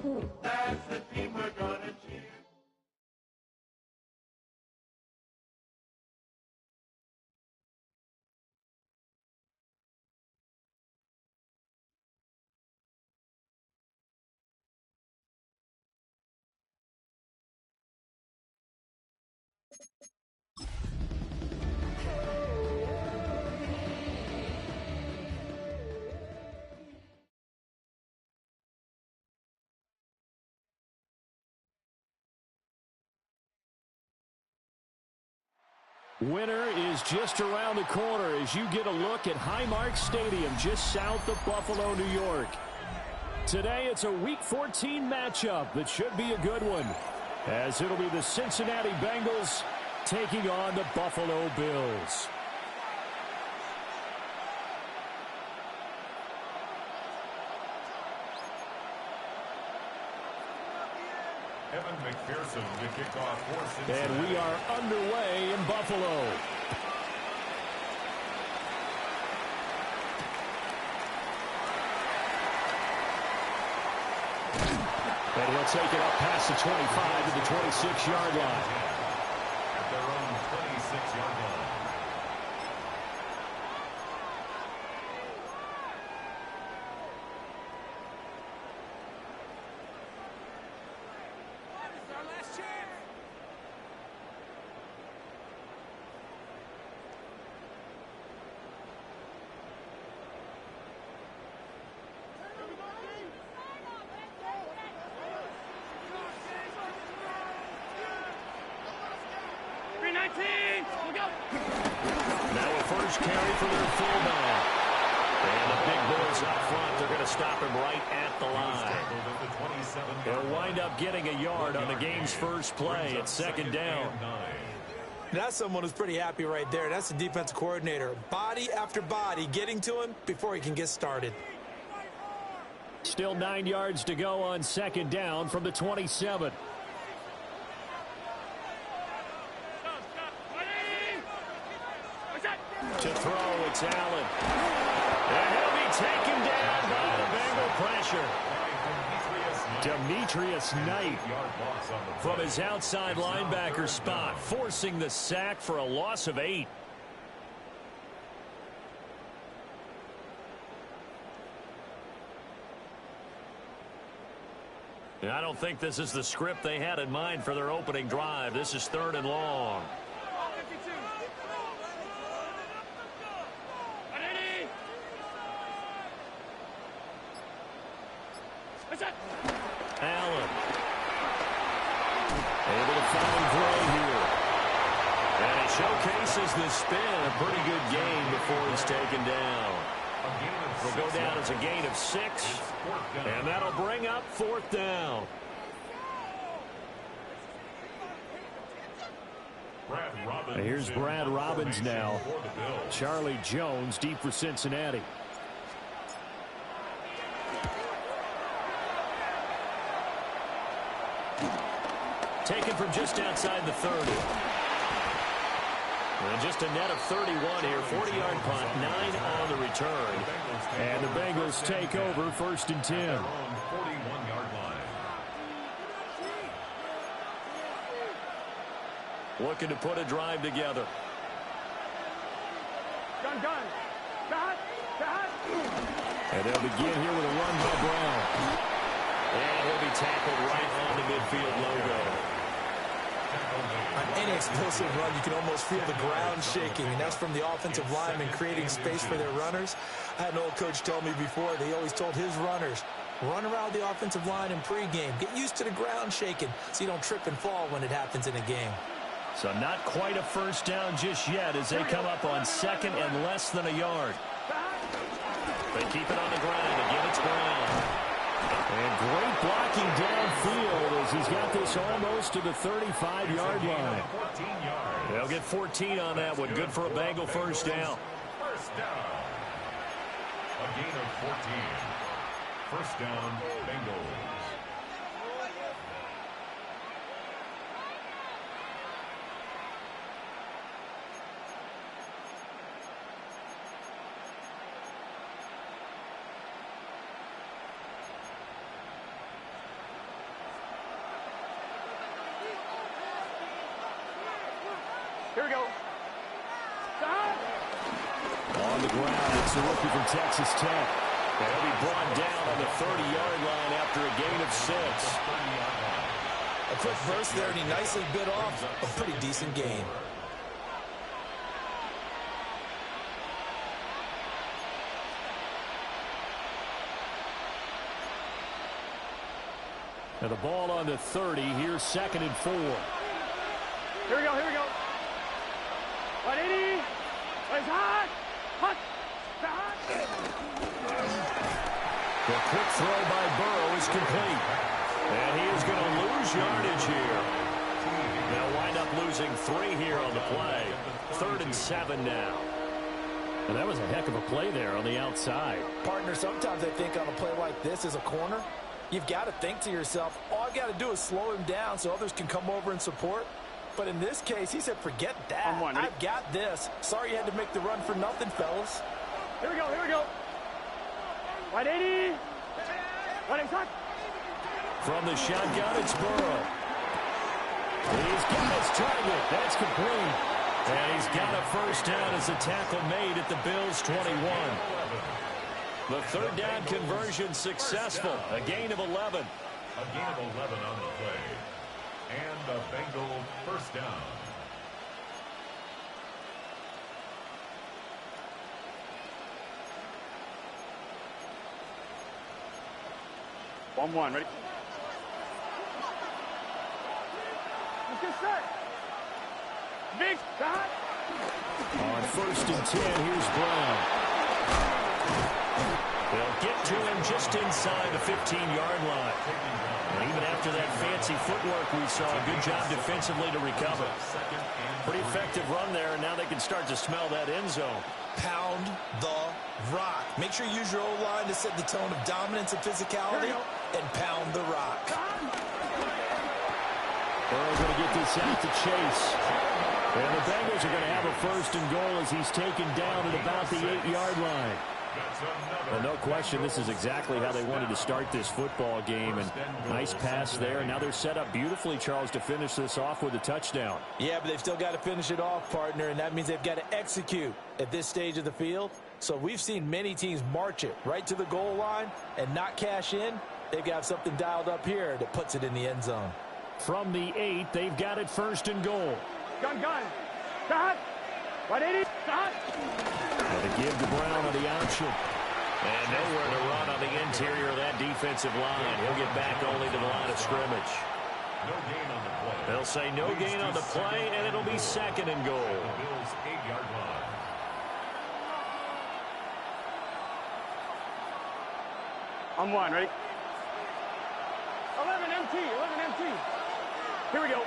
That's the team we're gonna cheer. Winter is just around the corner as you get a look at Highmark Stadium just south of Buffalo, New York. Today it's a Week 14 matchup that should be a good one, as it'll be the Cincinnati Bengals taking on the Buffalo Bills. Evan McPherson to kick off for Cincinnati. And we are underway in Buffalo. And he'll take it up past the 25 to the 26-yard line. At their own 26-yard line. Now a first carry for their fullback. And the big boys up front, they're going to stop him right at the line. He'll wind up getting a yard on the game's first play at second down. That's someone who's pretty happy right there. That's the defensive coordinator. Body after body getting to him before he can get started. Still 9 yards to go on second down from the 27. To throw, it's Allen. And he'll be taken down by the Bengal pressure. Demetrius Knight from his outside linebacker spot, forcing the sack for a loss of 8. I don't think this is the script they had in mind for their opening drive. This is 3rd and long. Allen. Able to find Gray here. And he showcases the spin. A pretty good game before he's taken down. Will go down as a gain of 6. And that'll bring up 4th down. Here's Brad Robbins now. Charlie Jones deep for Cincinnati. Taken from just outside the 30. And just a net of 31 here. 40-yard punt, 9 on the return. And the Bengals take over 1st and 10. 41-yard line. Looking to put a drive together. And they'll begin here with a run by Brown. And he'll be tackled right on the midfield logo. On any explosive run, you can almost feel the ground shaking, and that's from the offensive linemen creating space for their runners. I had an old coach tell me before, they always told his runners, run around the offensive line in pregame. Get used to the ground shaking so you don't trip and fall when it happens in a game. So not quite a first down just yet as they come up on 2nd and less than a yard. They keep it on the ground. Again, it's Brown. And great blocking downfield as he's got this almost to the 35-yard line. They'll get 14 on that one. Good for a Bengal first down. First down. A gain of 14. First down, Bengals. Here we go. On the ground, it's the rookie from Texas Tech. And he'll be brought down on the 30-yard line after a gain of 6. A quick burst there, and he nicely bit off a pretty decent gain. And the ball on the 30. Here's 2nd and 4. Here we go, here we go. 180. It's hot. Hot. Hot. The quick throw by Burrow is complete. And he is going to lose yardage here. They'll wind up losing 3 here on the play. 3rd and 7 now. And that was a heck of a play there on the outside. Partner, sometimes I think on a play like this as a corner, you've got to think to yourself, all I've got to do is slow him down so others can come over and support. But in this case, he said, forget that. I've got this. Sorry you had to make the run for nothing, fellas. Here we go, here we go. 180. 180. From the shotgun, it's Burrow. He's got his target. That's complete. And he's got a first down as a tackle made at the Bills' 21. The 3rd down conversion successful. A gain of 11. A gain of 11 on the play. And the Bengals first down. One, ready? Let's get set. Big shot. On 1st and 10, here's Brown. They'll get to him just inside the 15-yard line. And even after that fancy footwork we saw, a good job defensively to recover. Pretty effective run there, and now they can start to smell that end zone. Pound the rock. Make sure you use your O-line to set the tone of dominance and physicality, and pound the rock. Burrow's going to get this out to Chase. And the Bengals are going to have a 1st and goal as he's taken down at about the 8-yard line. Well, no question, this is exactly how they wanted to start this football game. And nice pass there. And now they're set up beautifully, Charles, to finish this off with a touchdown. Yeah, but they've still got to finish it off, partner, and that means they've got to execute at this stage of the field. So we've seen many teams march it right to the goal line and not cash in. They've got something dialed up here that puts it in the end zone. From the 8, they've got it 1st and goal. Gun. Shot. 180. Shot. And a give to Brown on the option. And nowhere to run on the interior of that defensive line. He'll get back only to the line of scrimmage. No gain on the play. They'll say no gain on the play, and it'll be 2nd and goal. The Bills' 8-yard line. On 1, ready? 11 MT. Here we go.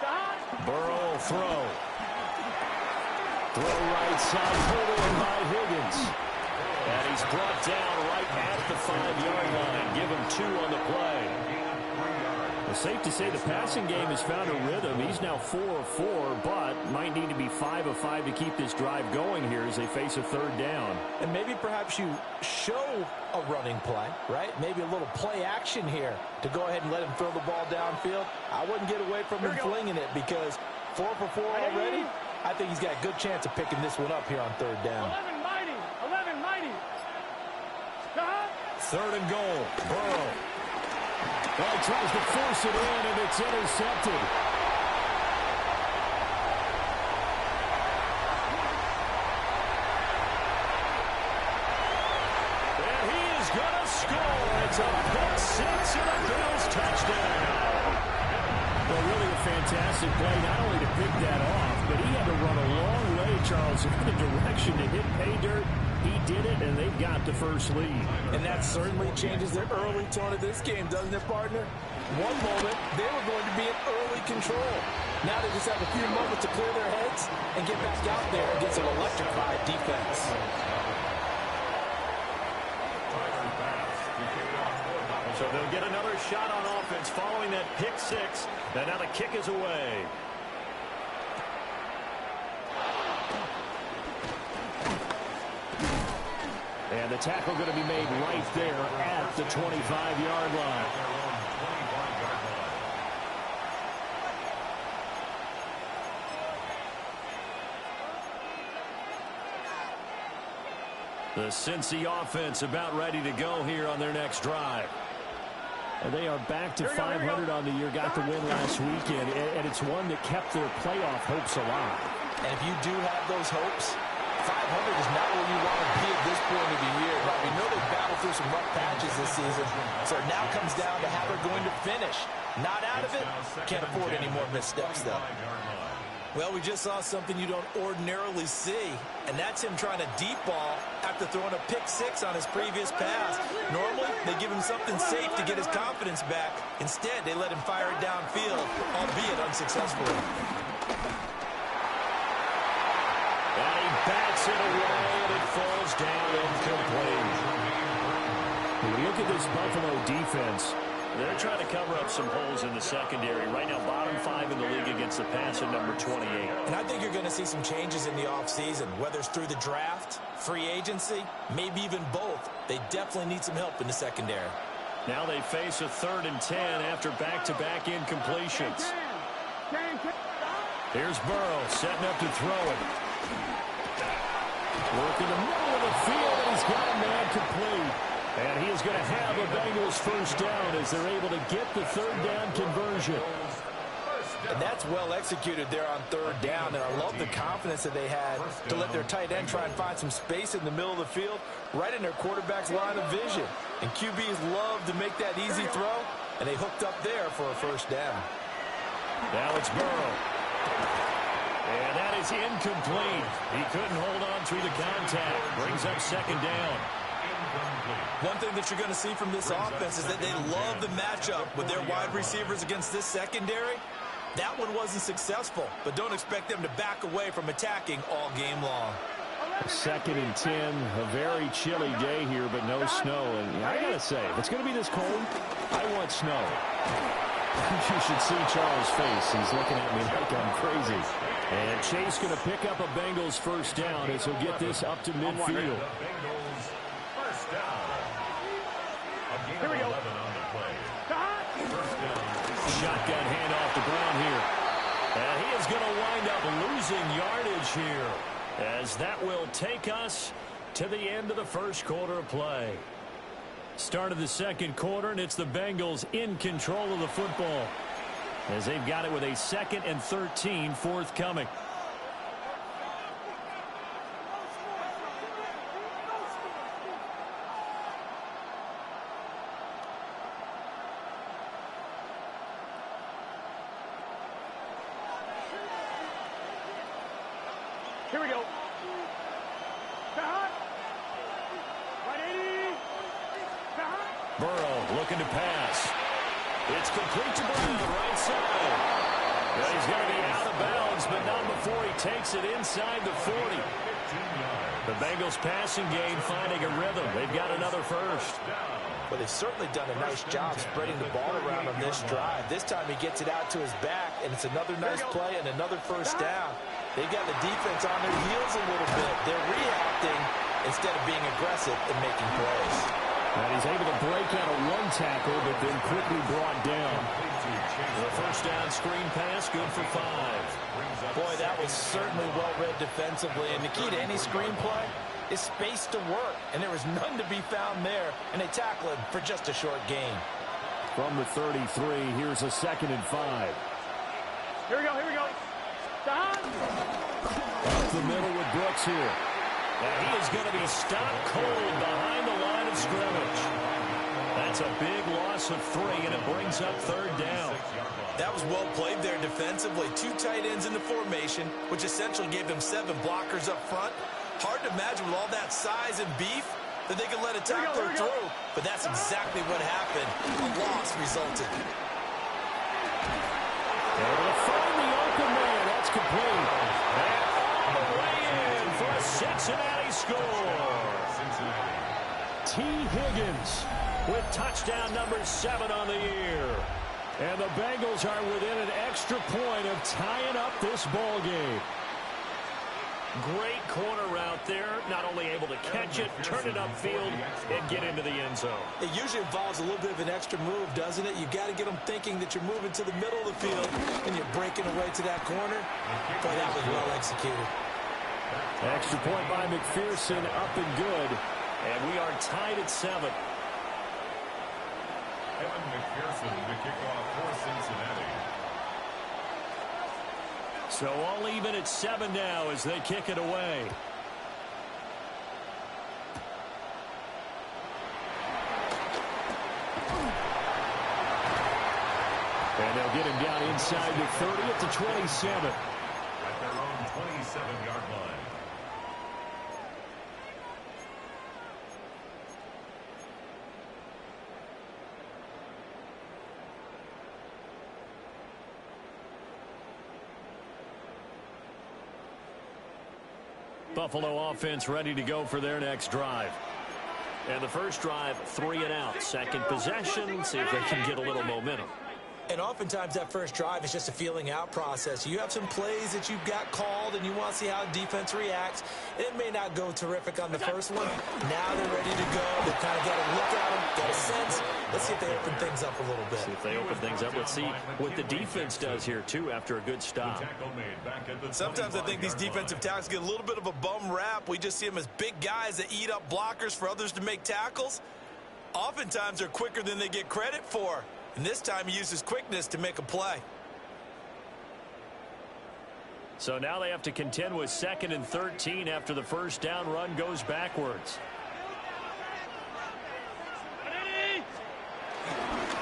Shot. Burrow will throw. Throw right side, pulled in by Higgins. And he's brought down right at the 5-yard line. Give him 2 on the play. It's safe to say the passing game has found a rhythm. He's now 4 of 4, but might need to be 5 of 5 to keep this drive going here as they face a 3rd down. And maybe perhaps you show a running play, right? Maybe a little play action here to go ahead and let him throw the ball downfield. I wouldn't get away from him flinging it because 4 for 4 already. I think he's got a good chance of picking this one up here on 3rd down. 11 mighty. Shot. 3rd and goal. Burrow. Well, he tries to force it in, and it's intercepted. And he is going to score. It's a pick 6 and a Bills touchdown. Well, really a fantastic play, not only to pick that off, but he had to run a long way, Charles, in the direction to hit pay dirt. He did it, and they've got the first lead. And that certainly changes the early tone of this game, doesn't it, partner? One moment, they were going to be in early control. Now they just have a few moments to clear their heads and get back out there against an electrified defense. So they'll get another shot on offense following that pick 6. And now the kick is away. And the tackle going to be made right there at the 25-yard line. The Cincy offense about ready to go here on their next drive. And they are back to 500 on the year, got the win last weekend, and it's one that kept their playoff hopes alive. And if you do have those hopes, 500 is not where you want to be at this point of the year. But we know they've battled through some rough patches this season, so it now comes down to how they're going to finish. Not out of it, can't afford any more missteps, though. Well, we just saw something you don't ordinarily see, and that's him trying to deep ball after throwing a pick six on his previous pass. Normally, they give him something safe to get his confidence back. Instead, they let him fire it downfield, albeit unsuccessfully. And he bats it away, and it falls down incomplete. When we look at this Buffalo defense, they're trying to cover up some holes in the secondary. Right now, bottom 5 in the league against the pass at number 28. And I think you're going to see some changes in the offseason, whether it's through the draft, free agency, maybe even both. They definitely need some help in the secondary. Now they face a 3rd and 10 after back-to-back incompletions. Here's Burrow setting up to throw it. Working the middle of the field, and he's got a man complete. And he is going to have a Bengals first down as they're able to get the 3rd down conversion. And that's well executed there on 3rd down. And I love the confidence that they had to let their tight end try and find some space in the middle of the field, right in their quarterback's line of vision. And QBs love to make that easy throw, and they hooked up there for a first down. Now it's Burrow. And that is incomplete. He couldn't hold on through the contact. Brings up 2nd down. One thing that you're going to see from this offense is that they love the matchup with their wide receivers against this secondary. That one wasn't successful, but don't expect them to back away from attacking all game long. 2nd and 10, a very chilly day here, but no snow. And I got to say, if it's going to be this cold, I want snow. You should see Charles' face. He's looking at me like I'm crazy. And Chase going to pick up a Bengals first down as he'll get this up to midfield. Here we go. Shotgun handoff to Brown here. And he is going to wind up losing yardage here, as that will take us to the end of the first quarter of play. Start of the 2nd quarter, and it's the Bengals in control of the football, as they've got it with a 2nd and 13 forthcoming. Here we go. Burrow looking to pass. It's complete to Brown, right side. Well, he's going to be out of bounds, but not before he takes it inside the 40. The Bengals passing game finding a rhythm. They've got another first. Well, they've certainly done a nice job spreading the ball around on this drive. This time he gets it out to his back, and it's another nice play and another first down. They've got the defense on their heels a little bit. They're reacting instead of being aggressive and making plays. And he's able to break out of one tackle, but then quickly brought down. The first down screen pass, good for 5. Boy, that was certainly well-read defensively. And the key to any screen play is space to work. And there was none to be found there. And they tackle him for just a short gain. From the 33, here's a 2nd and 5. Here we go, here we go. Up the middle with Brooks here. And he is going to be stopped cold behind the line of scrimmage. That's a big loss of 3, and it brings up 3rd down. That was well played there defensively. 2 tight ends in the formation, which essentially gave them 7 blockers up front. Hard to imagine with all that size and beef that they could let a tackler through, but that's exactly what happened. A loss resulted. Able to find the open man. That's complete. And all the way in for a Cincinnati score. T. Higgins with touchdown number 7 on the year. And the Bengals are within an extra point of tying up this ball game. Great corner route there. Not only able to catch it, turn it upfield, and get into the end zone. It usually involves a little bit of an extra move, doesn't it? You've got to get them thinking that you're moving to the middle of the field and you're breaking away to that corner. Boy, that was well executed. Extra point by McPherson, up and good. And we are tied at 7. Evan McPherson to kick off for Cincinnati. So all even at 7 now as they kick it away. And they'll get him down inside the 30 at the 27. At their own 27-yard line. Buffalo offense ready to go for their next drive. And the first drive, 3 and out. Second possession, see if they can get a little momentum. And oftentimes that first drive is just a feeling out process. You have some plays that you've got called and you want to see how defense reacts. It may not go terrific on the first one. Now they're ready to go. They've kind of got a look at them, got a sense. Let's see if they open things up a little bit. See if they open things up. Let's see what the defense does here, too, after a good stop. Sometimes I think these defensive tackles get a little bit of a bum rap. We just see them as big guys that eat up blockers for others to make tackles. Oftentimes they're quicker than they get credit for. And this time he uses quickness to make a play. So now they have to contend with 2nd and 13 after the first down run goes backwards.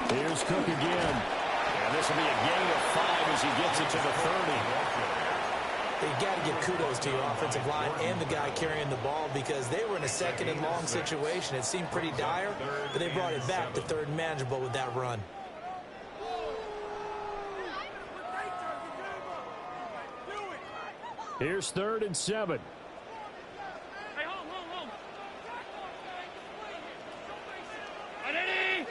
Here's Cook again. And this will be a gain of 5 as he gets it to the 30. You got to give kudos to your offensive line and the guy carrying the ball because they were in a 2nd and long situation. It seemed pretty dire, but they brought it back to 3rd and manageable with that run. Here's 3rd and 7. Hey, hold. Ready?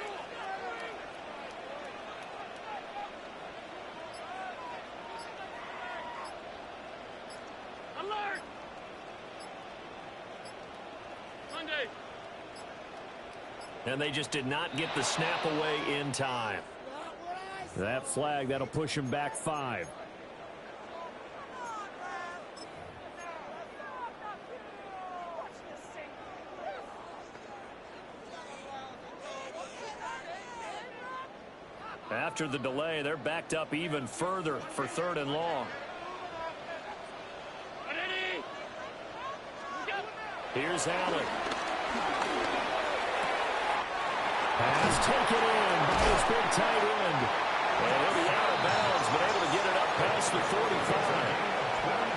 Alert! Monday. And they just did not get the snap away in time. That flag, that'll push him back 5. After the delay, they're backed up even further for 3rd and long. Here's Allen. Pass taken in by his big tight end. And he'll be out of bounds, but able to get it up past the 45.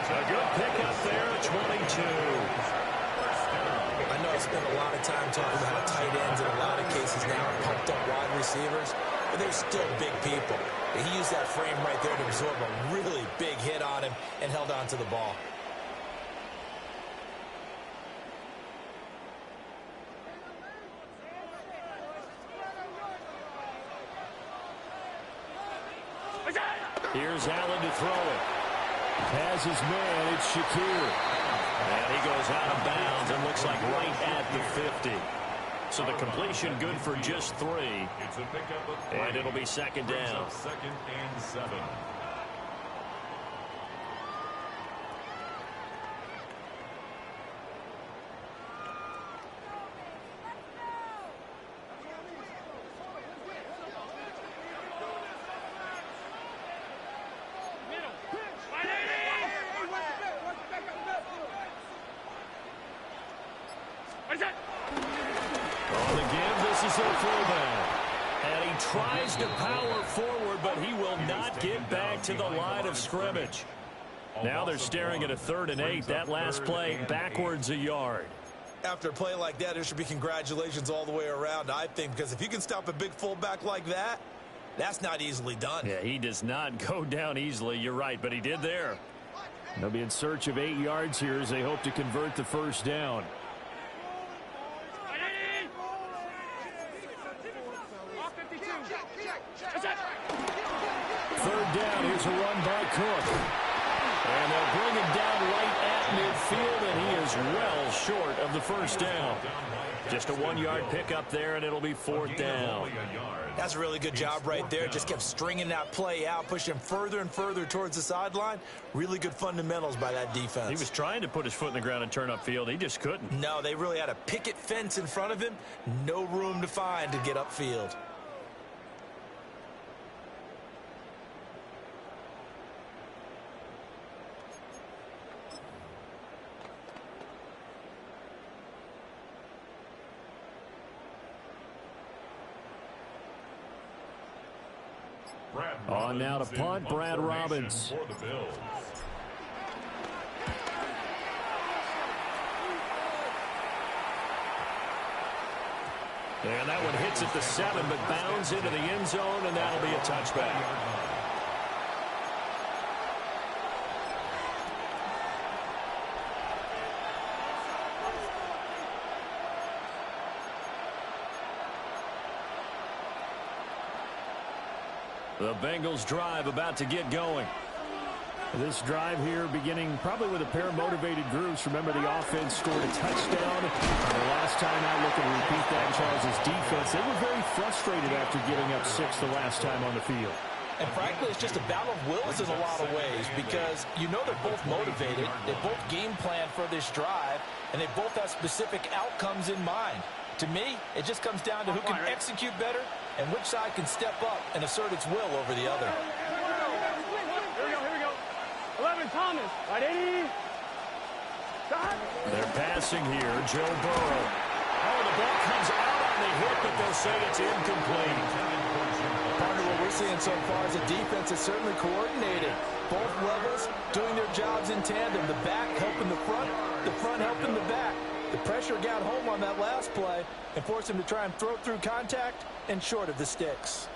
A good pickup there at 22. I know I spent a lot of time talking about how tight ends in a lot of cases now are pumped up wide receivers, but they're still big people. He used that frame right there to absorb a really big hit on him and held on to the ball. Here's Allen to throw it. Has his man, it's Shakir. And he goes out of bounds and looks like right at the 50. So the completion good for just 3. It's a pickup of 3. And it'll be 2nd down. 2nd and 7. On the give, this is a fullback. And he tries to power forward, but he will not get back to the line of scrimmage. Now they're staring at a 3rd and 8. That last play backwards a yard. After a play like that, there should be congratulations all the way around, I think, because if you can stop a big fullback like that, that's not easily done. Yeah, he does not go down easily. You're right, but he did there. They'll be in search of 8 yards here as they hope to convert the first down. Third down, here's a run by Cook. And they'll bring him down right at midfield, and he is well short of the first down. Just a 1-yard pickup there, and it'll be 4th down. That's a really good job right there. Just kept stringing that play out, pushing him further and further towards the sideline. Really good fundamentals by that defense. He was trying to put his foot in the ground and turn upfield. He just couldn't. No, they really had a picket fence in front of him. No room to find to get upfield. On now to punt, Brad Robbins. For the Bills. And that one hits at the 7, but bounds into the end zone, and that'll be a touchback. The Bengals drive about to get going. This drive here beginning probably with a pair of motivated groups. Remember, the offense scored a touchdown. The last time out, looking to repeat that, Charles' defense, they were very frustrated after giving up 6 the last time on the field. And frankly, it's just a battle of wills in a lot of ways because you know they're both motivated, they both game plan for this drive, and they both have specific outcomes in mind. To me, it just comes down to who can execute better and which side can step up and assert its will over the other. Here we go. 11, Thomas. Right, 80. They're passing here. Joe Burrow. Oh, the ball comes out on the hit, but they'll say it's incomplete. Part of what we're seeing so far is a defense that's certainly coordinated. Both levels doing their jobs in tandem. The back helping the front helping the back. The pressure got home on that last play and forced him to try and throw through contact and short of the sticks.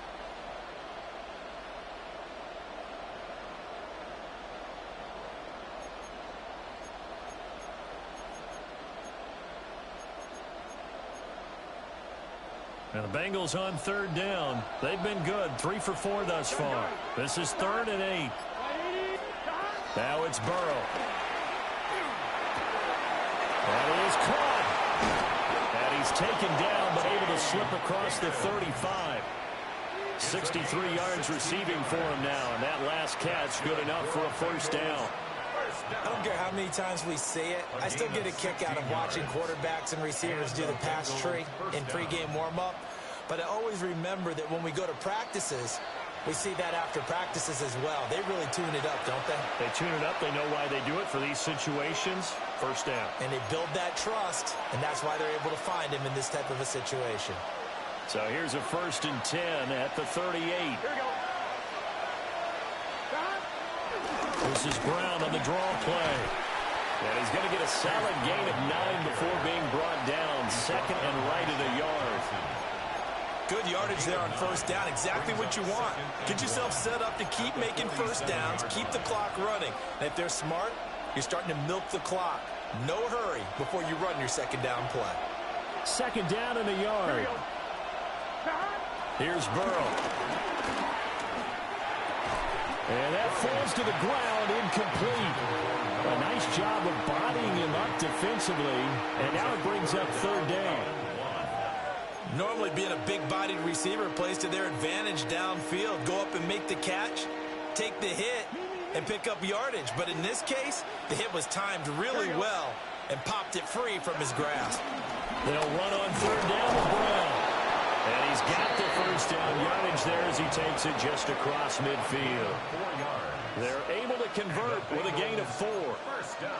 And the Bengals on 3rd down. They've been good. 3 for 4 thus far. This is 3rd and 8. Now it's Burrow. That is caught. And he's taken down, but able to slip across the 35. 63 yards receiving for him now, and that last catch good enough for a 1st down. I don't care how many times we say it, I still get a kick out of watching quarterbacks and receivers do the pass tree in pregame warm-up. But I always remember that when we go to practices, we see that after practices as well. They really tune it up, don't they? They tune it up. They know why they do it for these situations. 1st down. And they build that trust, and that's why they're able to find him in this type of a situation. So here's a 1st and 10 at the 38. Here we go. This is Brown on the draw play. And he's going to get a solid gain of 9 before being brought down. 2nd and right at a yard. Good yardage there on 1st down. Exactly what you want. Get yourself set up to keep making 1st downs, keep the clock running. And if they're smart, you're starting to milk the clock. No hurry before you run your 2nd down play. 2nd down and a yard. Here's Burrow. And that falls to the ground, incomplete. A nice job of bodying him up defensively. And now it brings up 3rd down. Normally being a big-bodied receiver plays to their advantage downfield. Go up and make the catch, take the hit, and pick up yardage. But in this case, the hit was timed really well and popped it free from his grasp. They'll run on 3rd down with Brown. And he's got the 1st down yardage there as he takes it just across midfield. 4 yards. They're able to convert with a gain of 4. 1st down.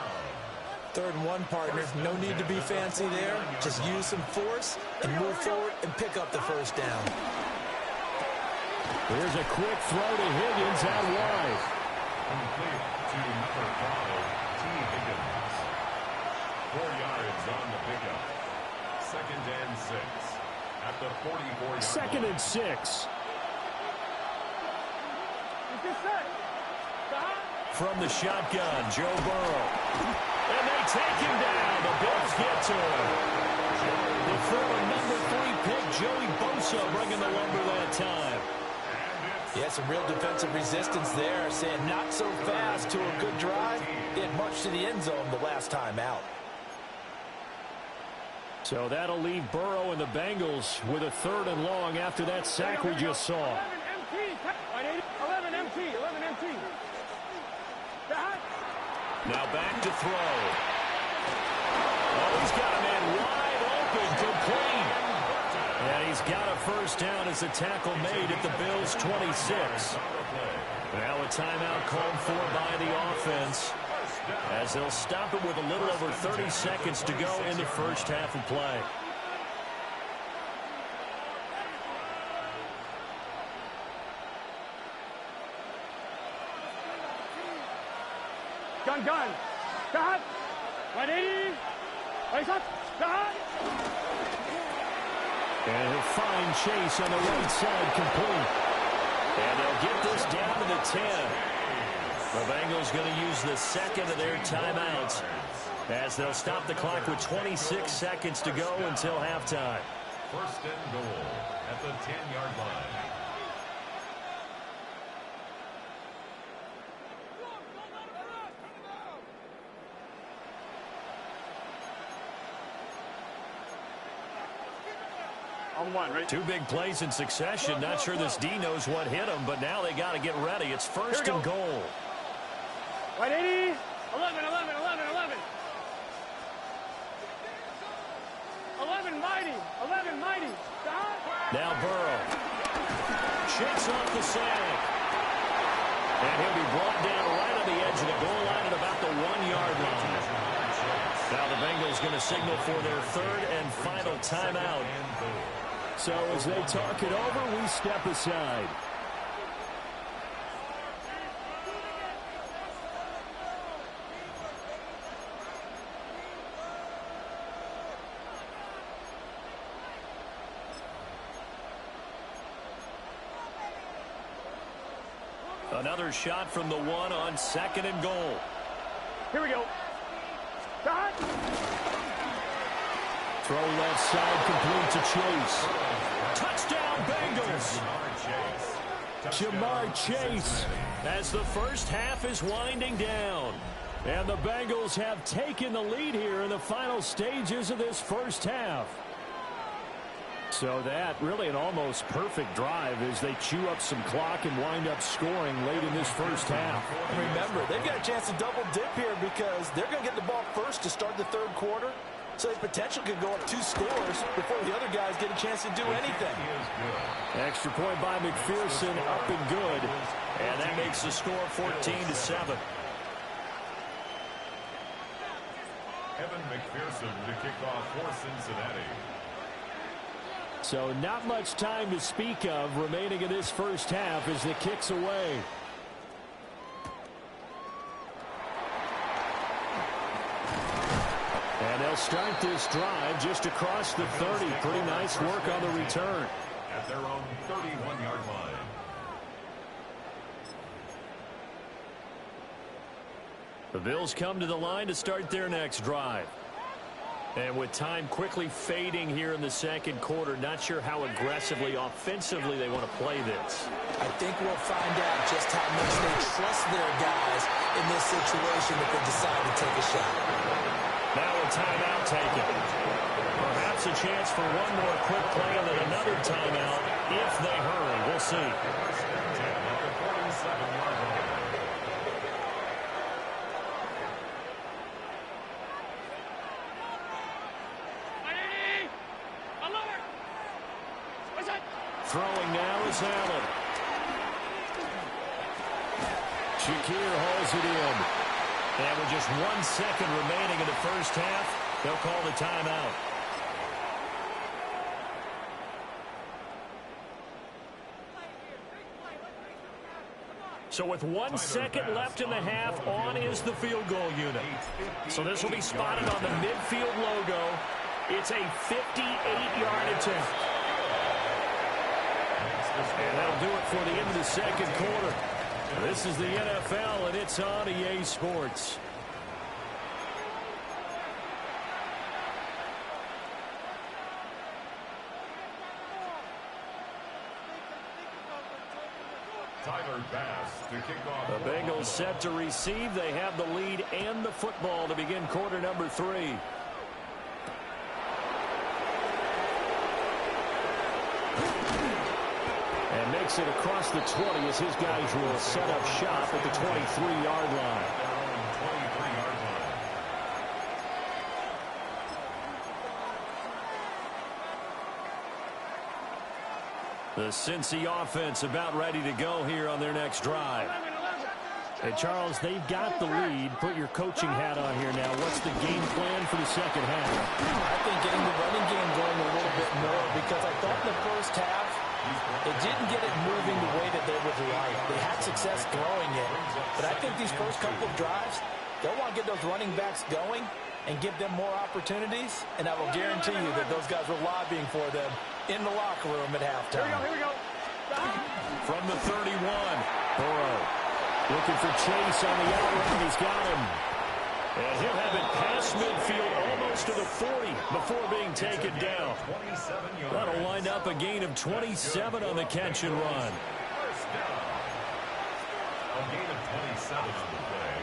3rd and 1, partner. No need to be fancy there. Just use some force and move forward and pick up the 1st down. Here's a quick throw to Higgins out wide. Complete to number 5, T. Higgins. 4 yards on the pickup. 2nd and 6. At the 44-yard 2nd and 6. From the shotgun, Joe Burrow. And they take him down. The Bills get to him. The former number 3 pick, Joey Bosa, bringing the lumber that time. And it's Yeah, some real defensive resistance there, saying not so fast to a good drive. They had much to the end zone the last time out. So that'll leave Burrow and the Bengals with a 3rd and long after that sack we just saw. 11 MT. Now back to throw. Oh, he's got a man wide open, complete. And he's got a first down as a tackle made at the Bills' 26. Now a timeout called for by the offense, as they'll stop it with a little over 30 seconds to go in the first half of play. Gun. Got. 180. Race up. Got. And he'll find Chase on the right side, complete. And they'll get this down to the 10. The Bengals going to use the second of their timeouts, as they'll stop the clock with 26 seconds to go until halftime. First and goal at the 10-yard line. On one, right? 2 big plays in succession. Not sure this D knows what hit him, but now they got to get ready. It's first and goal. 180. 11. 11 mighty. Now Burrow shakes off the sack. And he'll be brought down right on the edge of the goal line at about the 1-yard line. Now the Bengals going to signal for their 3rd and final timeout. So as they talk it over, we step aside. Another shot from the 1 on 2nd and goal. Here we go. Got. Throw left side, complete to Chase. Touchdown Bengals. Jamar Chase. As the first half is winding down. And the Bengals have taken the lead here in the final stages of this first half. So that really an almost perfect drive as they chew up some clock and wind up scoring late in this first half. And remember, they've got a chance to double dip here because they're going to get the ball first to start the 3rd quarter. So the potential could go up 2 scores before the other guys get a chance to do anything. Extra point by McPherson, up and good. And that makes the score 14-7. Evan McPherson to kick off for Cincinnati. So not much time to speak of remaining in this first half as the kick's away. And they'll start this drive just across the 30. Pretty nice work on the return. At their own 31-yard line. The Bills come to the line to start their next drive. And with time quickly fading here in the 2nd quarter, not sure how aggressively, offensively they want to play this. I think we'll find out just how much they trust their guys in this situation if they decide to take a shot. Now a timeout taken. Perhaps a chance for one more quick play and then another timeout if they hurry. We'll see. Throwing now is Allen. Shakir hauls it in. And with just 1 second remaining in the first half, they'll call the timeout. So with 1 second left in the half, on is the field goal unit. So this will be spotted on the midfield logo. It's a 58-yard attempt. And that'll do it for the end of the 2nd quarter. This is the NFL, and it's on EA Sports. Tyler Bass to kick off. The Bengals set to receive. They have the lead and the football to begin quarter number 3. And makes it across the 20 as his guys will set up shop at the 23-yard line. The Cincy offense about ready to go here on their next drive. Hey, Charles, they've got the lead. Put your coaching hat on here now. What's the game plan for the second half? I think getting the running game going a little bit more, because I thought in the first half it didn't get it moving the way that they would like. They had success throwing it, but I think these first couple of drives, they'll want to get those running backs going and give them more opportunities, and I will guarantee you that those guys were lobbying for them in the locker room at halftime. Here we go. From the 31, Burrow looking for Chase on the outrun. He's got him. And he'll have it past midfield almost to the 40 before being taken down. That'll wind up a gain of 27 on the catch and run. A gain of 27 on the play.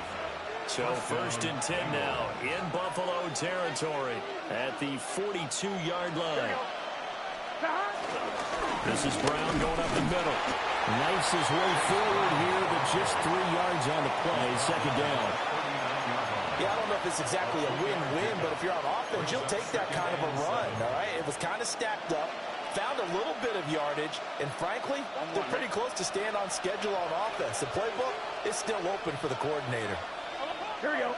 So first and 10 now in Buffalo territory at the 42-yard line. This is Brown going up the middle. Knifes his way forward here, but just 3 yards on the play. Second down. Yeah, I don't know if it's exactly a win-win, but if you're on offense, you'll take that kind of a run, all right? It was kind of stacked up, found a little bit of yardage, and frankly, they're pretty close to staying on schedule on offense. The playbook is still open for the coordinator. Here we go.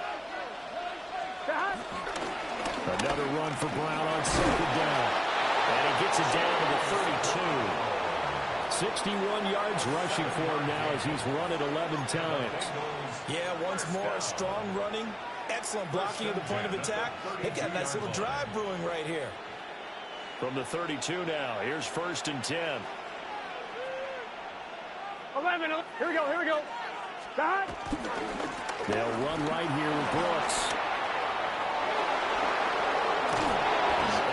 Another run for Brown on second down. And he gets it down to the 32. 61 yards rushing for him now as he's run it 11 times. Yeah, once more, strong running, excellent blocking at the point of attack. They've got a nice little drive brewing right here. From the 32 now, here's first and 10. 11. Here we go. They'll run right here with Brooks.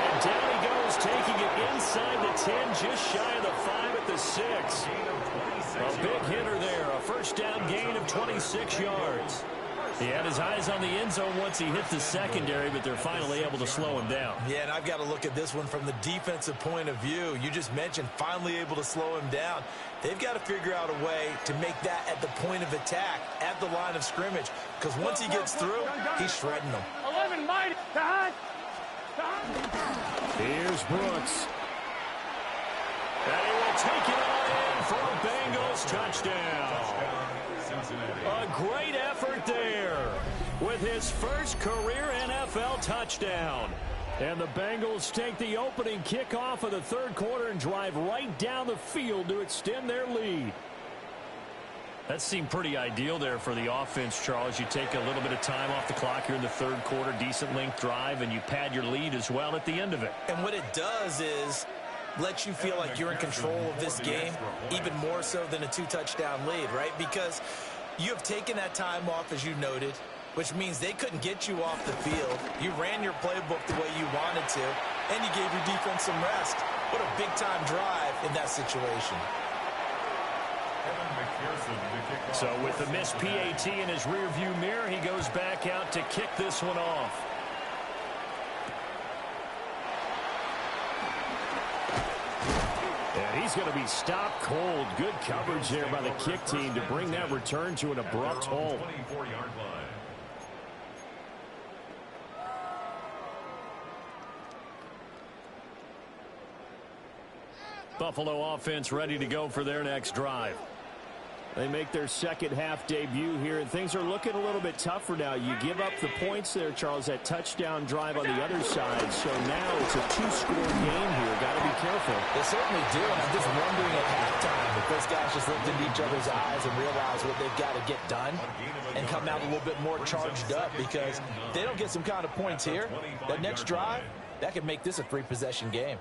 And down he goes, taking it inside the 10, just shy of the 5 at the 6. A big hitter there, a first down gain of 26 yards. He had his eyes on the end zone once he hit the secondary, but they're finally able to slow him down. Yeah, and I've got to look at this one from the defensive point of view. You just mentioned finally able to slow him down. They've got to figure out a way to make that at the point of attack, at the line of scrimmage, because once he gets through, he's shredding them. 11, mighty. Here's Brooks. And he will take it all in for a Bengals touchdown. A great effort there with his first career NFL touchdown. And the Bengals take the opening kickoff of the third quarter and drive right down the field to extend their lead. That seemed pretty ideal there for the offense, Charles. You take a little bit of time off the clock here in the third quarter, decent length drive, and you pad your lead as well at the end of it. And what it does is let you feel like you're in control of this game, even more so than a 2-touchdown lead, right? Because you have taken that time off, as you noted, which means they couldn't get you off the field. You ran your playbook the way you wanted to, and you gave your defense some rest. What a big-time drive in that situation. So with the missed PAT in his rearview mirror, he goes back out to kick this one off. And he's going to be stopped cold. Good coverage there by the kick team to bring that return to an abrupt halt. Buffalo offense ready to go for their next drive. They make their second half debut here, and things are looking a little bit tougher now. You give up the points there, Charles, that touchdown drive on the other side. So now it's a 2-score game here. Got to be careful. They certainly do, and I'm just wondering at halftime if those guys just looked into each other's eyes and realized what they've got to get done and come out a little bit more charged up, because if they don't get some kind of points here, that next drive, that could make this a 3-possession game.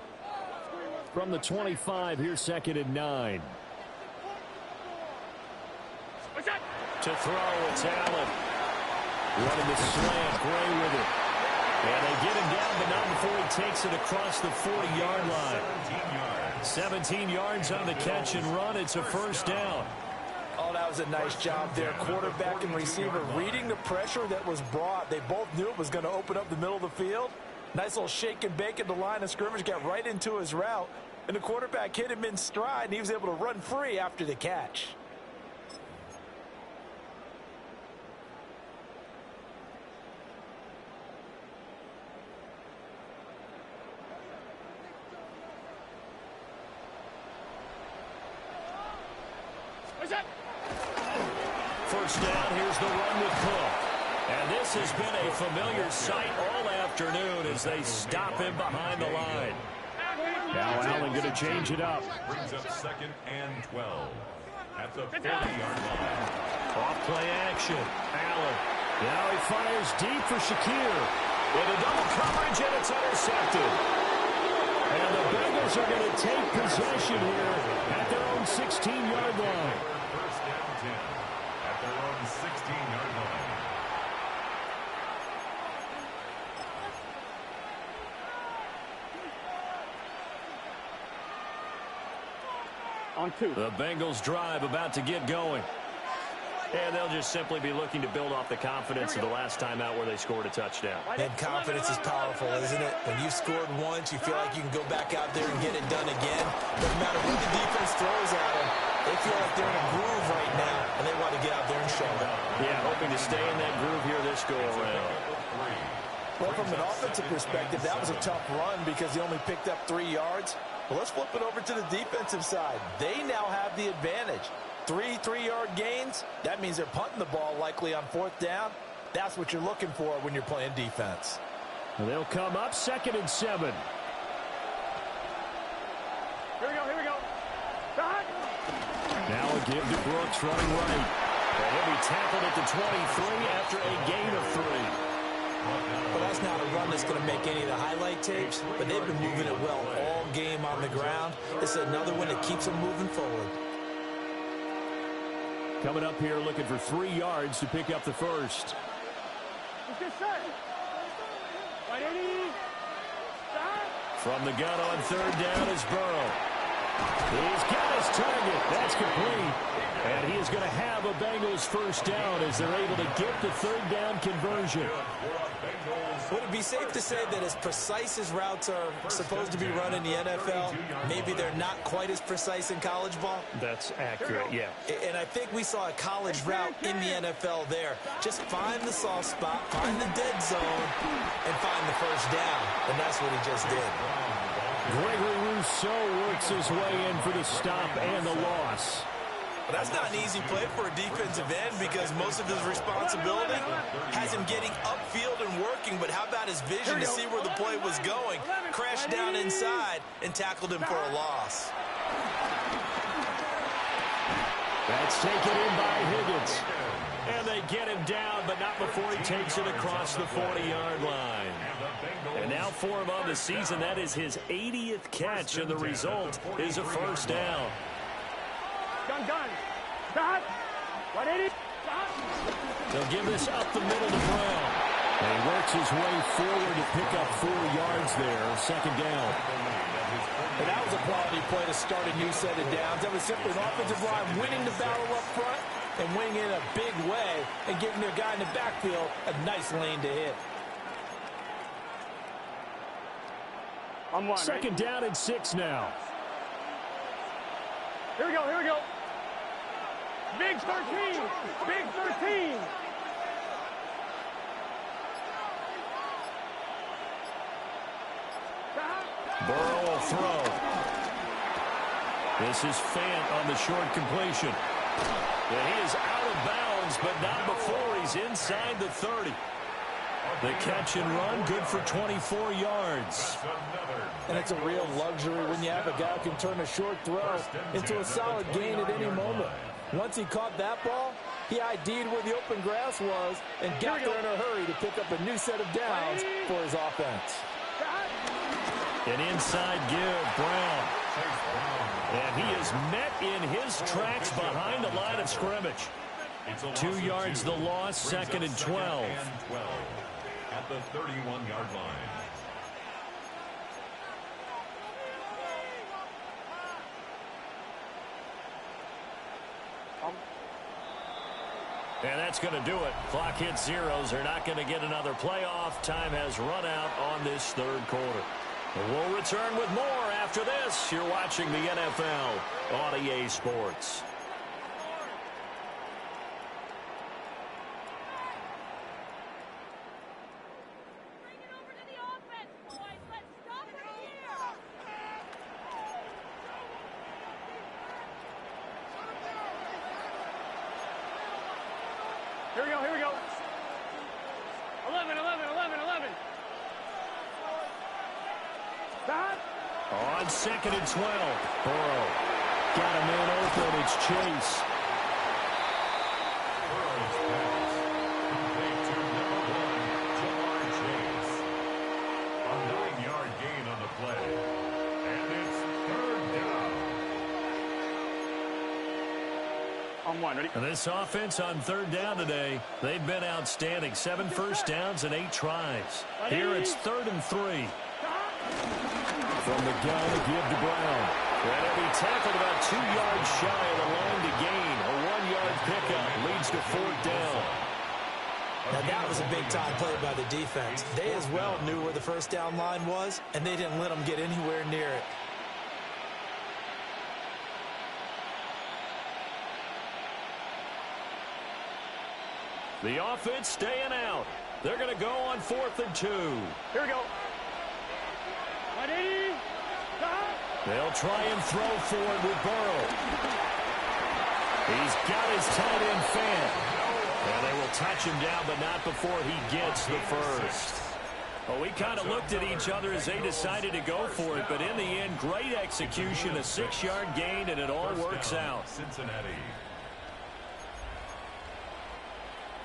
From the 25, here's second and 9. To throw, it's Allen. Running the slant, Gray with it. And they get him down, but not before he takes it across the 40-yard line. 17 yards on the catch and run. It's a first down. Oh, that was a nice job there. Quarterback and receiver reading the pressure that was brought. They both knew it was going to open up the middle of the field. Nice little shake and bake at the line of scrimmage, got right into his route. And the quarterback hit him in stride, and he was able to run free after the catch. First down, here's the run with Cook. And this has been a familiar sight all afternoon as they stop him behind the line. Now Allen going to change it up. Brings up 2nd and 12 at the 40-yard line. Off play action. Allen. Now he fires deep for Shakir. With a double coverage, and it's intercepted. And the Bengals are going to take possession here at their own 16-yard line. First and 10 at their own 16-yard line. On 2. The Bengals drive about to get going. And they'll just simply be looking to build off the confidence of the last time out where they scored a touchdown. And confidence is powerful, isn't it? When you've scored once, you feel like you can go back out there and get it done again. Doesn't matter what the defense throws at them. They feel like they're in a groove right now, and they want to get out there and show it. Yeah, hoping to stay in that groove here this go-around. Well, from an offensive perspective, that was a tough run because he only picked up 3 yards. Well, let's flip it over to the defensive side. They now have the advantage. 3 3-yard gains, that means they're punting the ball likely on 4th down. That's what you're looking for when you're playing defense. They'll come up 2nd and 7. Here we go. Back. Now a give to Brooks running right. And he'll be tackled at the 23 after a gain of 3. Well, that's not a run that's going to make any of the highlight tapes, but they've been moving it well all game on the ground. It's another one that keeps them moving forward. Coming up here looking for 3 yards to pick up the first. From the gun on 3rd down is Burrow. He's got his target. That's complete. And he is going to have a Bengals first down as they're able to get the 3rd down conversion. Would it be safe to say that as precise as routes are supposed to be run in the NFL, maybe they're not quite as precise in college ball? That's accurate, yeah. And I think we saw a college route in the NFL there. Just find the soft spot, find the dead zone, and find the first down. And that's what he just did. Gregory Rousseau works his way in for the stop and the loss. But that's not an easy play for a defensive end because most of his responsibility has him getting upfield and working. But how about his vision to see where the play was going? Crashed down inside and tackled him for a loss. That's taken in by Higgins. And they get him down, but not before he takes it across the 40-yard line. And now for him on the season, that is his 80th catch, and the result is a first down. Gun. Stop. 180. Stop. They'll give this up the middle to Brown. And he works his way forward to pick up 4 yards there, 2nd down. And that was a quality play to start a new set of downs. That was simply an offensive line winning the battle up front and winning in a big way and giving their guy in the backfield a nice lane to hit. On 1. 2nd down and 6 now. Here we go. Big 13. Big 13. Burrow will throw. This is Fant on the short completion. And he is out of bounds, but not before he's inside the 30. The catch and run, good for 24 yards. And it's a real luxury when you have a guy who can turn a short throw into a solid gain at any moment. Once he caught that ball, he ID'd where the open grass was and got there in a hurry to pick up a new set of downs for his offense. An inside give, Brown. And he is met in his tracks behind the line of scrimmage. 2 yards the loss, 2nd and 12. At the 31-yard line. And that's going to do it. Clock hits zeros. They're not going to get another playoff. Time has run out on this third quarter. And we'll return with more after this. You're watching the NFL on EA Sports. Here we go, here we go. 11, 11, 11, 11. Back. On 2nd and 12. Burrow got a man open. It's Chase. Burrow's pass. Complete to number 1, Jamar Chase. A 9-yard gain on the play. And it's 3rd down. On one, ready? And this offense on 3rd down today, they've been outstanding. 7 first downs and 8 tries. Here it's 3rd and 3. From the gun to give to Brown. And he'll be tackled about 2 yards shy of the line to gain. A 1-yard pickup leads to 4th down. Now that was a big-time play by the defense. They as well knew where the first down line was, and they didn't let them get anywhere near it. The offense staying out. They're going to go on 4th and 2. Here we go. 180. They'll try and throw forward with Burrow. He's got his tight end fan. And they will touch him down, but not before he gets the first. Well, we kind of looked at each other as they decided to go for it, but in the end, great execution, a 6-yard gain, and it all works out. Cincinnati.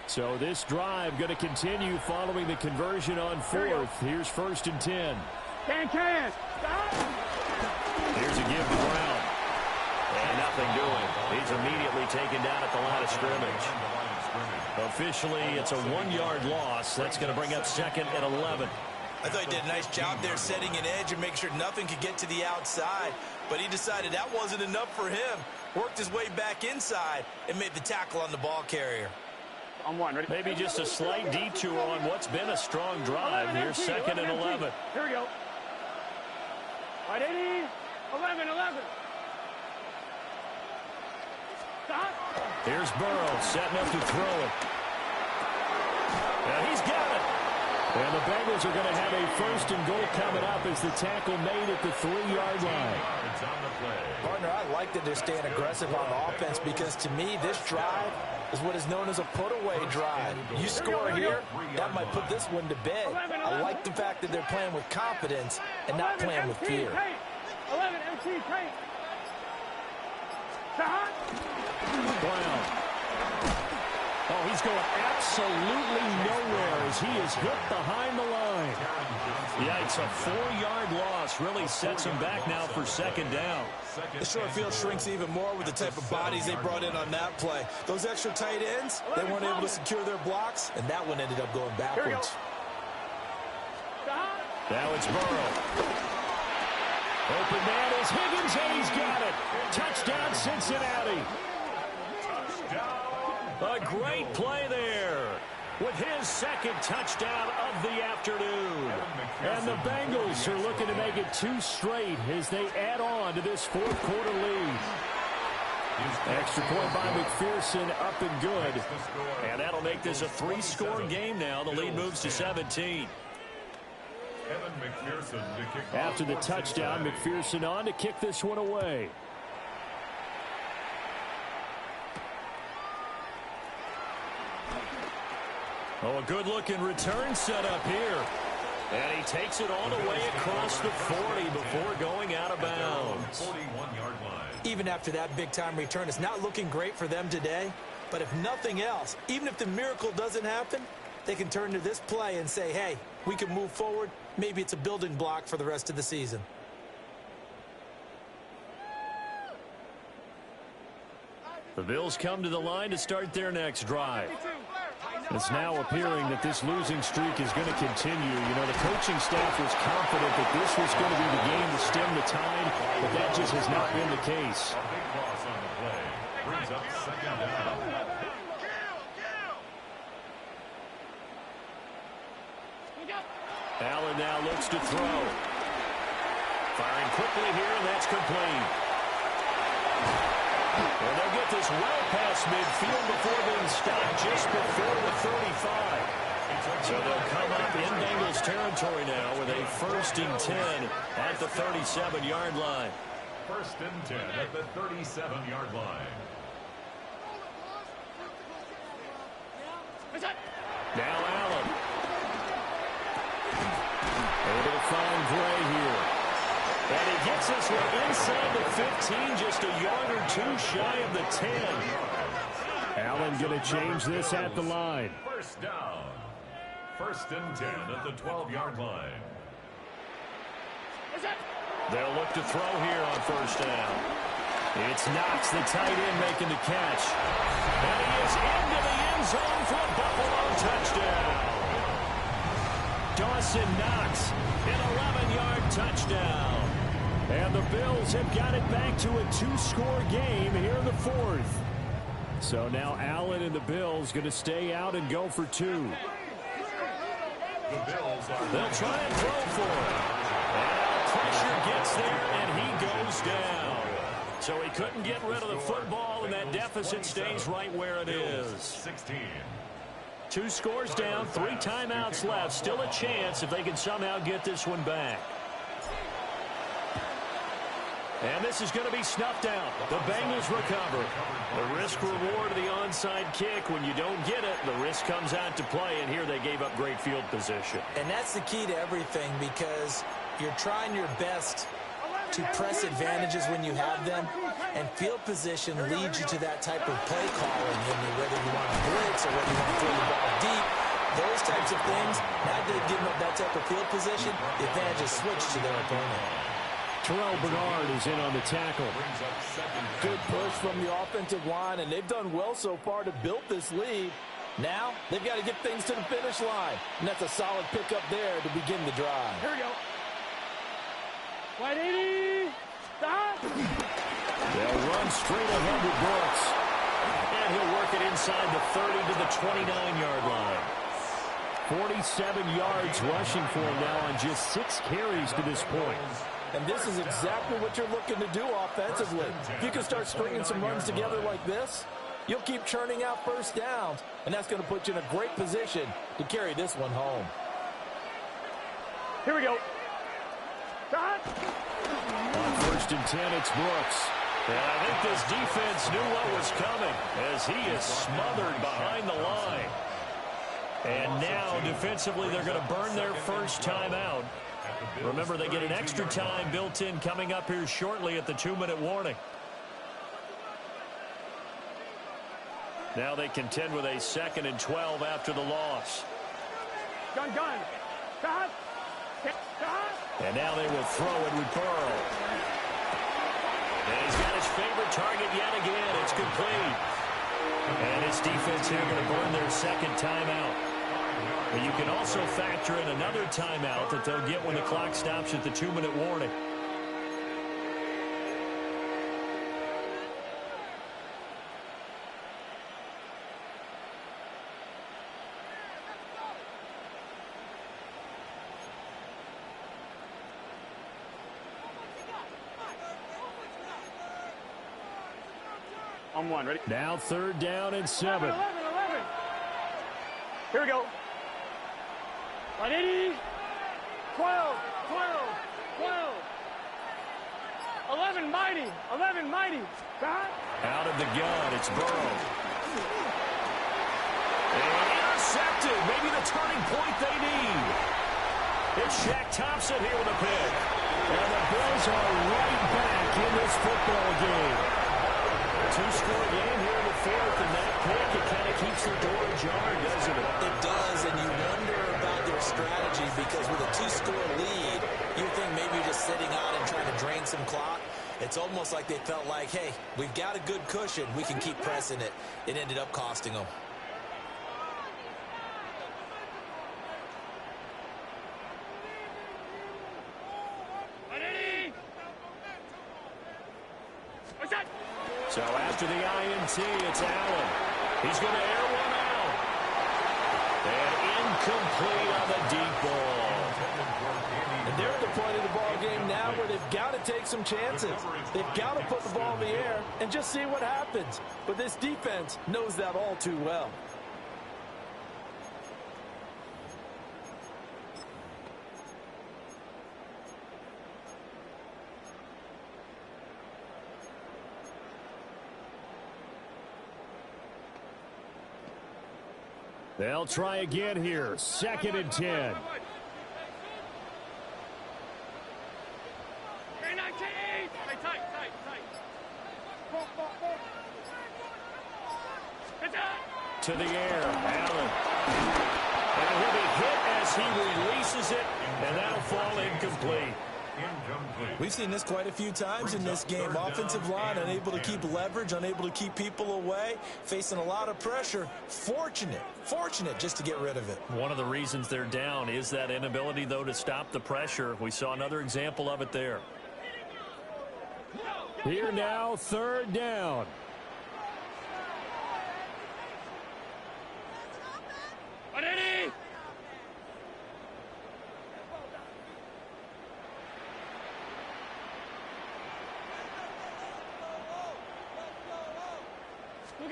So this drive going to continue following the conversion on 4th. Here's 1st and 10. Can. Here's a give to Brown. And nothing doing. He's immediately taken down at the line of scrimmage. Officially, it's a 1-yard loss. That's going to bring up 2nd and 11. I thought he did a nice job there setting an edge and making sure nothing could get to the outside. But he decided that wasn't enough for him. Worked his way back inside and made the tackle on the ball carrier. On one, ready? Maybe just a slight detour on what's been a strong drive. Here's 2nd and 11. Here we go. 180. 11. Stop. Here's Burrow setting up to throw it. And he's got it. And the Bengals are going to have a 1st and goal coming up as the tackle made at the 3-yard line. Partner, I like that they're staying aggressive on offense because to me, this drive is what is known as a put-away drive. You score here, that might put this one to bed. I like the fact that they're playing with confidence and not playing with fear. 11 MT Kate. Brown. Oh, he's going absolutely nowhere as he is hit behind the line. Yikes, a 4-yard loss really sets him back now for 2nd down. The short field shrinks even more with the type of bodies they brought in on that play. Those extra tight ends, they weren't able to secure their blocks, and that one ended up going backwards. Now it's Burrow. Open man is Higgins, and he's got it. Touchdown, Cincinnati. A great play there with his 2nd touchdown of the afternoon. And the Bengals are looking to make it 2 straight as they add on to this 4th quarter lead. Extra point by McPherson, up and good. And that'll make this a 3-score game now. The lead moves to 17. After the touchdown, McPherson on to kick this one away. Oh, a good-looking return set up here. And he takes it all the way across the 40 before going out of bounds. 41-yard line. Even after that big-time return, it's not looking great for them today. But if nothing else, even if the miracle doesn't happen, they can turn to this play and say, hey, we can move forward. Maybe it's a building block for the rest of the season. The Bills come to the line to start their next drive. It's now appearing that this losing streak is going to continue. You know, the coaching staff was confident that this was going to be the game to stem the tide, but that just has not been the case. A big loss on the play. Brings up 2nd down. Allen now looks to throw. Firing quickly here, and that's complete. And they'll get this well past midfield before being stopped just before the 35. So they'll come up in Bengals territory now with a 1st and 10 at the 37-yard line. 1st and 10 at the 37-yard line. Now Allen. Able to find Gray here. And he gets this one inside the 15, just a yard or two shy of the 10. Allen going to change this at the line. 1st down. 1st and 10 at the 12-yard line. They'll look to throw here on 1st down. It's Knox, the tight end, making the catch. And he is into the end zone for a Buffalo touchdown. Dawson Knox, an 11-yard touchdown. And the Bills have got it back to a 2-score game here in the 4th. So now Allen and the Bills going to stay out and go for 2. They'll try and throw for it. And pressure gets there, and he goes down. So he couldn't get rid of the football, and that deficit stays right where it is. 16. 2 scores down, 3 timeouts left. Still a chance if they can somehow get this one back. And this is going to be snuffed out. The Bengals recover. The risk-reward of the onside kick. When you don't get it, the risk comes out to play, and here they gave up great field position. And that's the key to everything, because you're trying your best to press advantages when you have them, and field position leads you to that type of play calling, whether you want to blitz or whether you want to throw the ball deep. Those types of things, now that they've given up that type of field position, the advantage is switched to their opponent. Terrell Bernard is in on the tackle. Good push from the offensive line, and they've done well so far to build this lead. Now, they've got to get things to the finish line, and that's a solid pickup there to begin the drive. Here we go. 180. Stop. They'll run straight ahead with Brooks. And he'll work it inside the 30 to the 29-yard line. 47 yards rushing for him now on just 6 carries to this point. And this is exactly what you're looking to do offensively. If you can start stringing some runs together like this, you'll keep churning out 1st downs, and that's going to put you in a great position to carry this one home. Here we go. Stop. On 1st and 10, it's Brooks. And I think this defense knew what was coming as he is smothered behind the line. And now, defensively, they're going to burn their first timeout. Remember, they get an extra time built in coming up here shortly at the 2-minute warning. Now they contend with a 2nd and 12 after the loss. Gun. Stop. And now they will throw it with Burrow. And he's got his favorite target yet again. It's complete. And his defense here going to burn their 2nd timeout. But you can also factor in another timeout that they'll get when the clock stops at the 2-minute warning. On 1, ready? Now 3rd down and 7. 11. Here we go. 180. 12. 11 mighty. Stop. Out of the gun, it's Burrow. And intercepted. Maybe the turning point they need. It's Shaq Thompson here with a pick. And the Bills are right back in this football game. 2-score game here in the 4th, and that pick, it kind of keeps the door ajar, doesn't it? It does, and you wonder about their strategy, because with a 2-score lead, you think maybe you're just sitting out and trying to drain some clock. It's almost like they felt like, hey, we've got a good cushion. We can keep pressing it. It ended up costing them. So after the INT, it's Allen. He's going to air one out. And incomplete on the deep ball. And they're at the point of the ball game now where they've got to take some chances. They've got to put the ball in the air and just see what happens. But this defense knows that all too well. They'll try again here. 2nd and 10. Hey, 19! Hey, tight. To the air, Allen. And he'll be hit as he releases it, and that'll fall incomplete. We've seen this quite a few times in this game. Offensive line unable to keep leverage, unable to keep people away, facing a lot of pressure. Fortunate just to get rid of it. One of the reasons they're down is that inability, though, to stop the pressure. We saw another example of it there. Here now, 3rd down.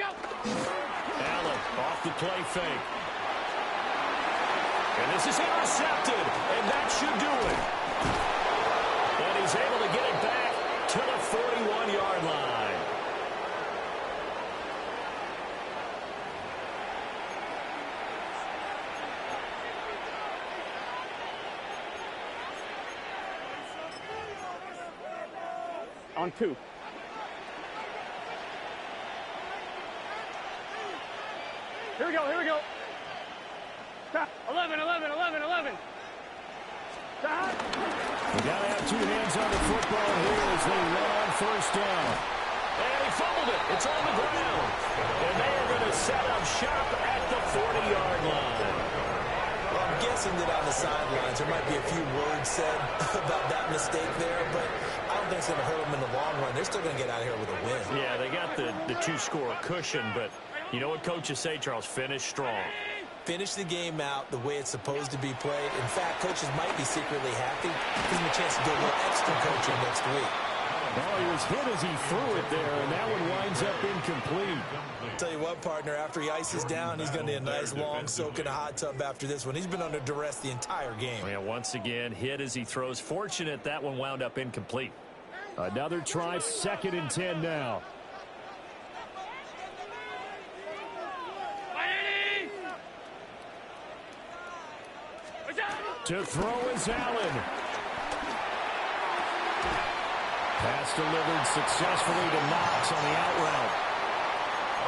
Allen off the play fake. And this is intercepted, and that should do it. And he's able to get it back to the 41-yard line. On 2. Here we go. 11. You got to have 2 hands on the football here as they run on 1st down. And he fumbled it. It's on the ground. And they are going to set up shop at the 40-yard line. Well, I'm guessing that on the sidelines there might be a few words said about that mistake there, but I don't think it's going to hurt them in the long run. They're still going to get out of here with a win. Yeah, they got the 2-score cushion, but you know what coaches say, Charles? Finish strong. Finish the game out the way it's supposed to be played. In fact, coaches might be secretly happy. Gives them a chance to do a little extra coaching next week. Oh, he was hit as he threw it there, and that one winds up incomplete. Tell you what, partner, after he ices down, he's going to need a nice long soak in a hot tub after this one. He's been under duress the entire game. Yeah, once again, hit as he throws. Fortunate that one wound up incomplete. Another try, 2nd and 10 now. To throw is Allen. Pass delivered successfully to Knox on the out route.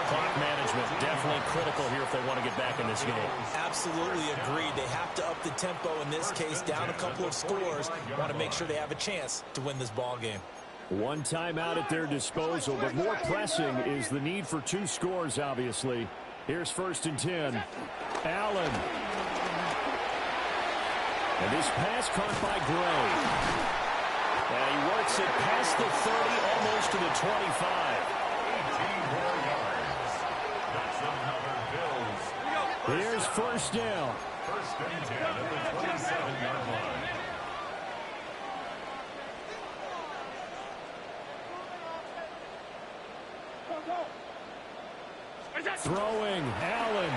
Clock management definitely critical here if they want to get back in this game. Absolutely agreed. They have to up the tempo in this case, down a couple of scores. Want to make sure they have a chance to win this ball game. 1 timeout at their disposal, but more pressing is the need for 2 scores, obviously. Here's 1st and 10. Allen. And this pass caught by Gray. And he works it past the 30, almost to the 25. 18 more yards. That's another Bills. Here's 1st down. 1st and 10 at the 27-yard line. Throwing, Allen.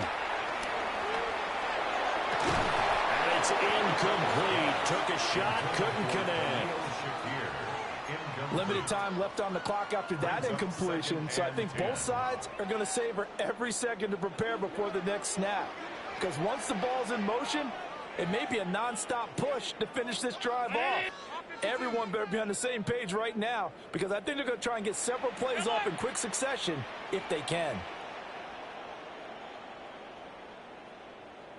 And it's incomplete. Took a shot, couldn't connect. Limited time left on the clock after that incompletion, so I think both sides are going to savor every second to prepare before the next snap. Because once the ball's in motion, it may be a nonstop push to finish this drive off. Everyone better be on the same page right now, because I think they're going to try and get several plays off in quick succession if they can.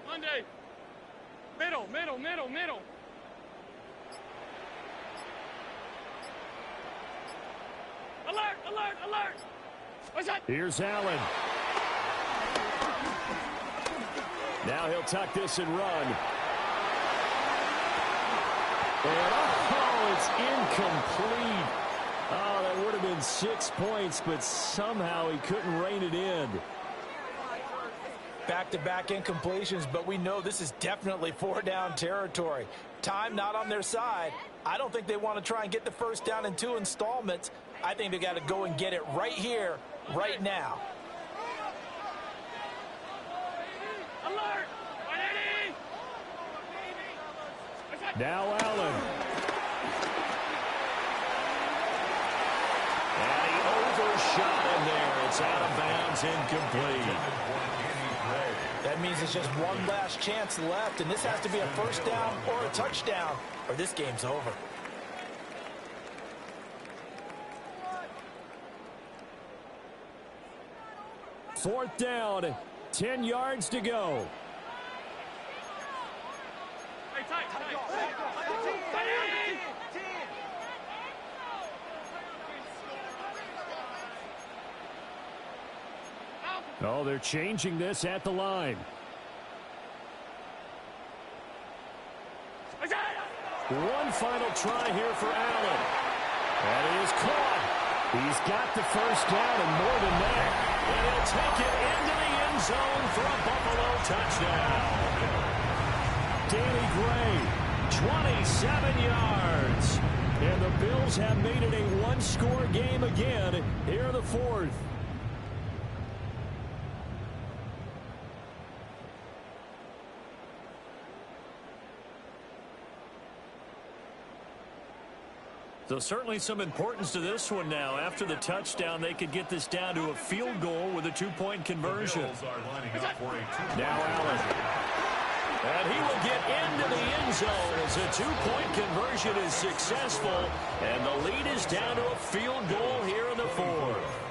Monday. Middle. Alert. What's that? Here's Allen. Now he'll tuck this and run. And it's incomplete. Oh, that would have been 6 points, but somehow he couldn't rein it in. Back-to-back incompletions, but we know this is definitely 4-down territory. Time not on their side. I don't think they want to try and get the first down in 2 installments. I think they got to go and get it right here, right now. Alert! 180! Now Allen. And he overshot him there. It's out of bounds, incomplete. That means it's just one last chance left, and this has to be a first down or a touchdown, or this game's over. Fourth down, 10 yards to go. Hey, tight. Oh, they're changing this at the line. One final try here for Allen. That is caught. He's got the first down and more than that. And he'll take it into the end zone for a Buffalo touchdown. Danny Gray, 27 yards. And the Bills have made it a one-score game again here in the fourth. So certainly some importance to this one now. After the touchdown, they could get this down to a field goal with a two-point conversion. Now Allen. And he will get into the end zone as a two-point conversion is successful. And the lead is down to a field goal here in the fourth.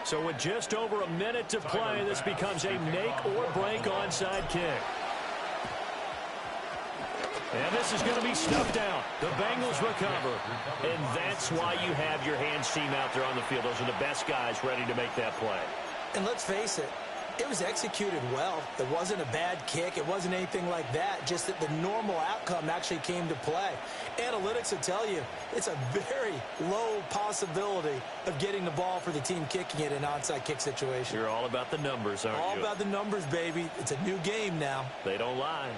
So with just over a minute to play, this becomes a make-or-break onside kick. And this is going to be stuffed out. The Bengals recover. And that's why you have your hands team out there on the field. Those are the best guys ready to make that play. And let's face it, it was executed well. It wasn't a bad kick. It wasn't anything like that. Just that the normal outcome actually came to play. Analytics will tell you it's a very low possibility of getting the ball for the team kicking it in an onside kick situation. You're all about the numbers, aren't you? All about the numbers, baby. It's a new game now. They don't lie.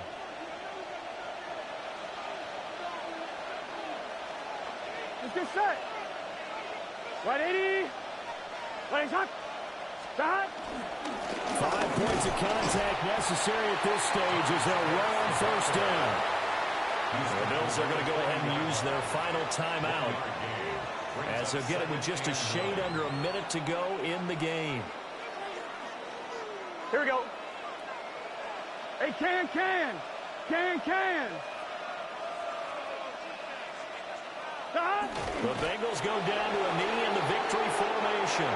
Let's get set. 180. Right shot. Shot. 5 points of contact necessary at this stage as they'll run on first down. The Bills are going to go ahead and use their final timeout as they'll get it with just a shade under a minute to go in the game. Here we go. Hey, can. Shot. The Bengals go down to a knee in the victory formation.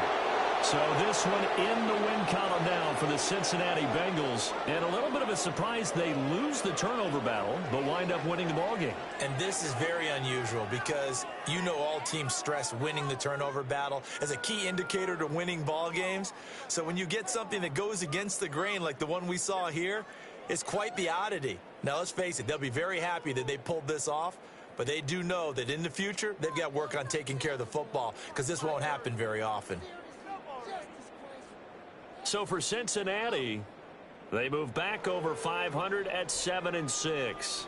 So this one in the win column now for the Cincinnati Bengals. And a little bit of a surprise, they lose the turnover battle, but wind up winning the ballgame. And this is very unusual because you know all teams stress winning the turnover battle as a key indicator to winning ball games. So when you get something that goes against the grain like the one we saw here, it's quite the oddity. Now let's face it, they'll be very happy that they pulled this off, but they do know that in the future they've got work on taking care of the football because this won't happen very often. So for Cincinnati, they move back over 500 at 7-6.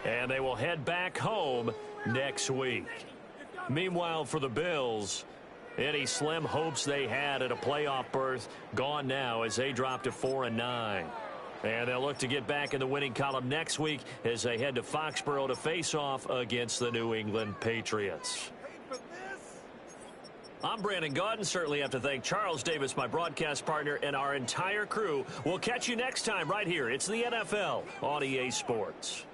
And they will head back home next week. Meanwhile, for the Bills, any slim hopes they had at a playoff berth gone now as they drop to 4-9. And they'll look to get back in the winning column next week as they head to Foxborough to face off against the New England Patriots. I'm Brandon Gaudin. Certainly have to thank Charles Davis, my broadcast partner, and our entire crew. We'll catch you next time right here. It's the NFL on EA Sports.